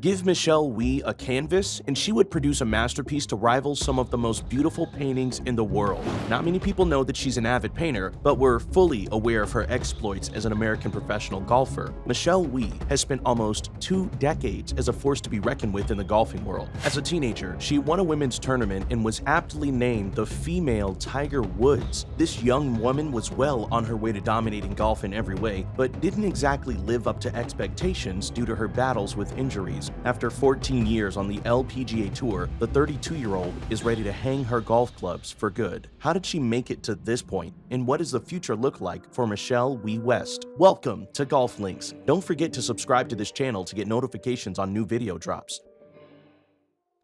Give Michelle Wie a canvas, and she would produce a masterpiece to rival some of the most beautiful paintings in the world. Not many people know that she's an avid painter, but we're fully aware of her exploits as an American professional golfer. Michelle Wie has spent almost 2 decades as a force to be reckoned with in the golfing world. As a teenager, she won a women's tournament and was aptly named the female Tiger Woods. This young woman was well on her way to dominating golf in every way, but didn't exactly live up to expectations due to her battles with injuries. After 14 years on the LPGA Tour, the 32-year-old is ready to hang her golf clubs for good. How did she make it to this point, and what does the future look like for Michelle Wie West? Welcome to Golf Links. Don't forget to subscribe to this channel to get notifications on new video drops.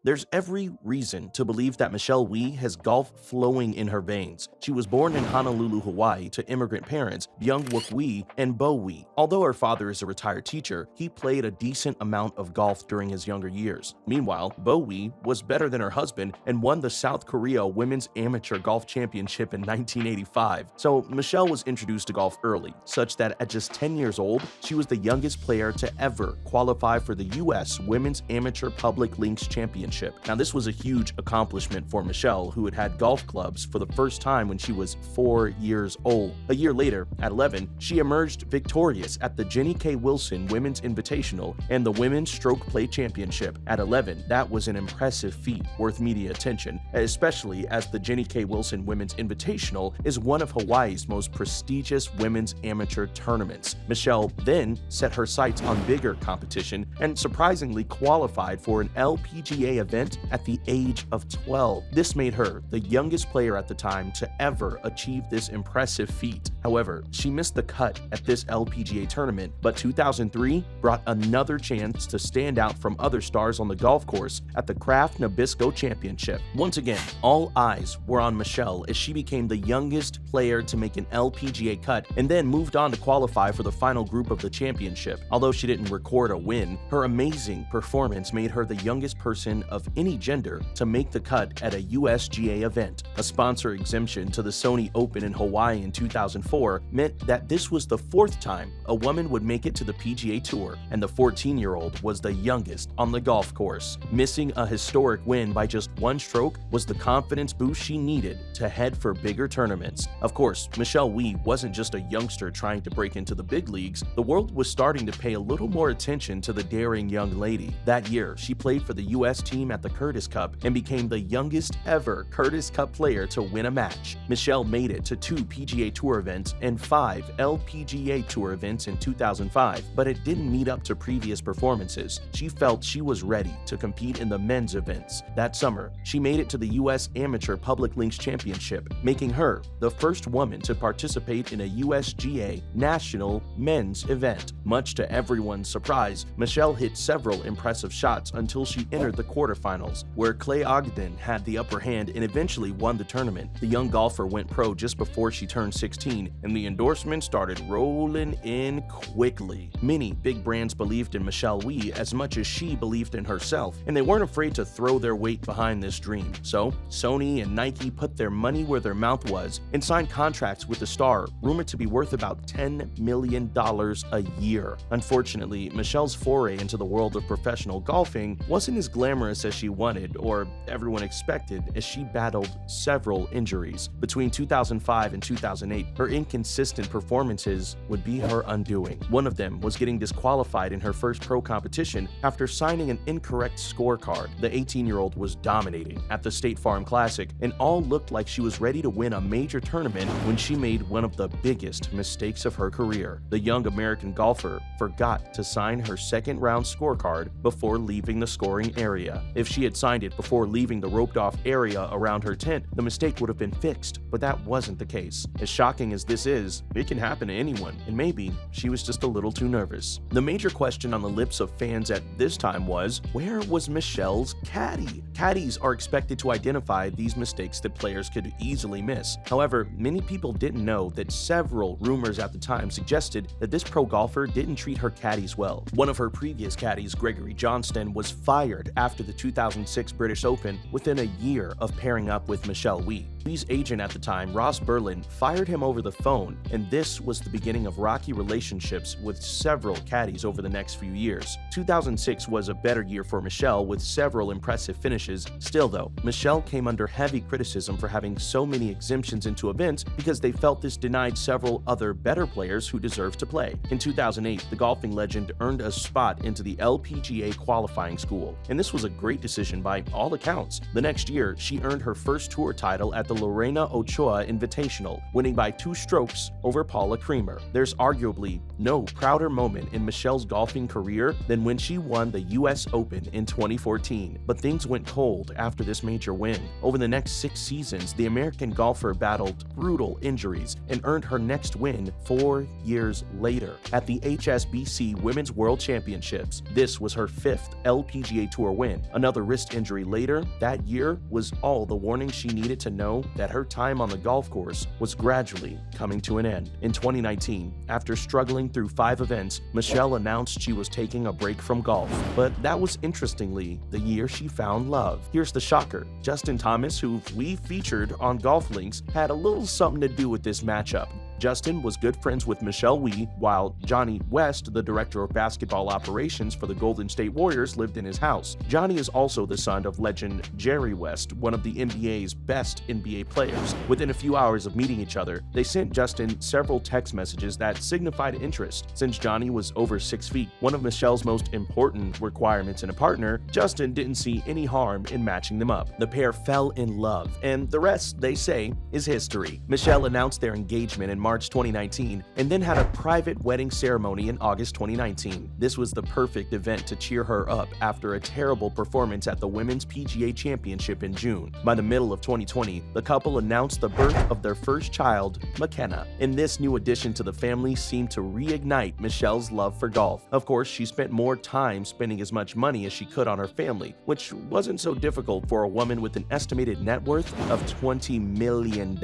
There's every reason to believe that Michelle Wie has golf flowing in her veins. She was born in Honolulu, Hawaii to immigrant parents Byung-wook Wie and Bo Wie. Although her father is a retired teacher, he played a decent amount of golf during his younger years. Meanwhile, Bo Wie was better than her husband and won the South Korea Women's Amateur Golf Championship in 1985. So Michelle was introduced to golf early, such that at just 10 years old, she was the youngest player to ever qualify for the U.S. Women's Amateur Public Links Championship. Now, this was a huge accomplishment for Michelle, who had golf clubs for the first time when she was 4 years old. A year later, at 11, she emerged victorious at the Jenny K. Wilson Women's Invitational and the Women's Stroke Play Championship. At 11, that was an impressive feat worth media attention, especially as the Jenny K. Wilson Women's Invitational is one of Hawaii's most prestigious women's amateur tournaments. Michelle then set her sights on bigger competition and surprisingly qualified for an LPGA event at the age of 12. This made her the youngest player at the time to ever achieve this impressive feat. However, she missed the cut at this LPGA tournament, but 2003 brought another chance to stand out from other stars on the golf course at the Kraft Nabisco Championship. Once again, all eyes were on Michelle as she became the youngest player to make an LPGA cut and then moved on to qualify for the final group of the championship. Although she didn't record a win, her amazing performance made her the youngest person of any gender to make the cut at a USGA event. A sponsor exemption to the Sony Open in Hawaii in 2004 meant that this was the 4th time a woman would make it to the PGA Tour, and the 14-year-old was the youngest on the golf course. Missing a historic win by just 1 stroke was the confidence boost she needed to head for bigger tournaments. Of course, Michelle Wie wasn't just a youngster trying to break into the big leagues. The world was starting to pay a little more attention to the daring young lady. That year, she played for the U.S. team at the Curtis Cup and became the youngest ever Curtis Cup player to win a match. Michelle made it to 2 PGA Tour events and 5 LPGA Tour events in 2005, but it didn't meet up to previous performances. She felt she was ready to compete in the men's events. That summer, she made it to the U.S. Amateur Public Links Championship, making her the first woman to participate in a USGA national men's event. Much to everyone's surprise, Michelle hit several impressive shots until she entered the quarterfinals, where Clay Ogden had the upper hand and eventually won the tournament. The young golfer went pro just before she turned 16, and the endorsements started rolling in quickly. Many big brands believed in Michelle Wie as much as she believed in herself, and they weren't afraid to throw their weight behind this dream. So, Sony and Nike put their money where their mouth was and signed contracts with the star, rumored to be worth about $10 million a year. Unfortunately, Michelle's foray into the world of professional golfing wasn't as glamorous as she wanted or everyone expected, as she battled several injuries. Between 2005 and 2008, her inconsistent performances would be her undoing. One of them was getting disqualified in her first pro competition after signing an incorrect scorecard. The 18-year-old was dominating at the State Farm Classic, and all looked like she was ready to win a major tournament when she made one of the biggest mistakes of her career. The young American golfer forgot to sign her second-round scorecard before leaving the scoring area. If she had signed it before leaving the roped-off area around her tent, the mistake would have been fixed, but that wasn't the case. As shocking as this is, it can happen to anyone, and maybe she was just a little too nervous. The major question on the lips of fans at this time was, where was Michelle's caddy? Caddies are expected to identify these mistakes that players could easily miss. However, many people didn't know that several rumors at the time suggested that this pro golfer didn't treat her caddies well. One of her previous caddies, Gregory Johnston, was fired after the the 2006 British Open within a year of pairing up with Michelle Wie. Wie's agent at the time, Ross Berlin, fired him over the phone, and this was the beginning of rocky relationships with several caddies over the next few years. 2006 was a better year for Michelle with several impressive finishes. Still though, Michelle came under heavy criticism for having so many exemptions into events because they felt this denied several other better players who deserved to play. In 2008, the golfing legend earned a spot into the LPGA qualifying school, and this was a great decision by all accounts. The next year, she earned her first tour title at the Lorena Ochoa Invitational, winning by 2 strokes over Paula Creamer. There's arguably no prouder moment in Michelle's golfing career than when she won the US Open in 2014. But things went cold after this major win. Over the next 6 seasons, the American golfer battled brutal injuries and earned her next win 4 years later at the HSBC Women's World Championships. This was her 5th LPGA Tour win. Another wrist injury later that year was all the warning she needed to know that her time on the golf course was gradually coming to an end. In 2019, after struggling through 5 events, Michelle announced she was taking a break from golf. But that was interestingly the year she found love. Here's the shocker. Justin Thomas, who we featured on Golf Links, had a little something to do with this matchup. Justin was good friends with Michelle Wie, while Johnny West, the director of basketball operations for the Golden State Warriors, lived in his house. Johnny is also the son of legend Jerry West, one of the NBA's best NBA players. Within a few hours of meeting each other, they sent Justin several text messages that signified interest. Since Johnny was over 6 feet, one of Michelle's most important requirements in a partner, Justin didn't see any harm in matching them up. The pair fell in love, and the rest, they say, is history. Michelle announced their engagement in March 2019 and then had a private wedding ceremony in August 2019. This was the perfect event to cheer her up after a terrible performance at the Women's PGA Championship in June. By the middle of 2020, the couple announced the birth of their first child, McKenna, and this new addition to the family seemed to reignite Michelle's love for golf. Of course, she spent more time spending as much money as she could on her family, which wasn't so difficult for a woman with an estimated net worth of $20 million.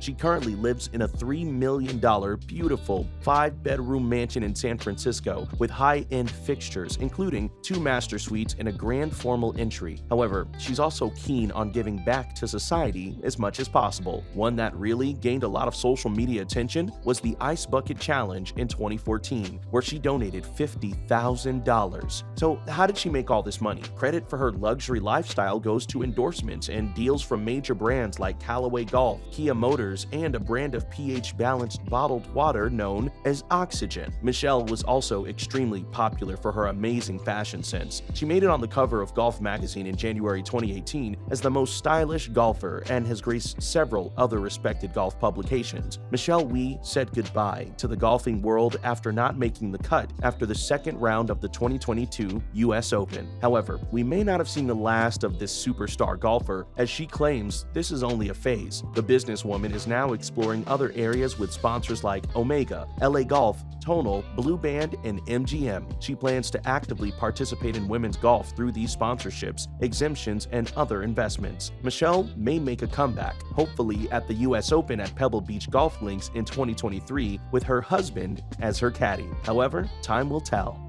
She currently lives in a $3 million beautiful 5-bedroom mansion in San Francisco with high-end fixtures, including 2 master suites and a grand formal entry. However, she's also keen on giving back to society as much as possible. One that really gained a lot of social media attention was the Ice Bucket Challenge in 2014, where she donated $50,000. So how did she make all this money? Credit for her luxury lifestyle goes to endorsements and deals from major brands like Callaway Golf, Kia Motors, and a brand of pH-balanced bottled water known as Oxygen. Michelle was also extremely popular for her amazing fashion sense. She made it on the cover of Golf magazine in January 2018 as the most stylish golfer and has graced several other respected golf publications. Michelle Wie said goodbye to the golfing world after not making the cut after the second round of the 2022 US Open. However, we may not have seen the last of this superstar golfer, as she claims this is only a phase. The businesswoman is now exploring other areas with sponsors like Omega, LA Golf, Tonal, Blue Band, and MGM. She plans to actively participate in women's golf through these sponsorships, exemptions, and other investments. Michelle may make a comeback, hopefully at the US Open at Pebble Beach Golf Links in 2023 with her husband as her caddy. However, time will tell.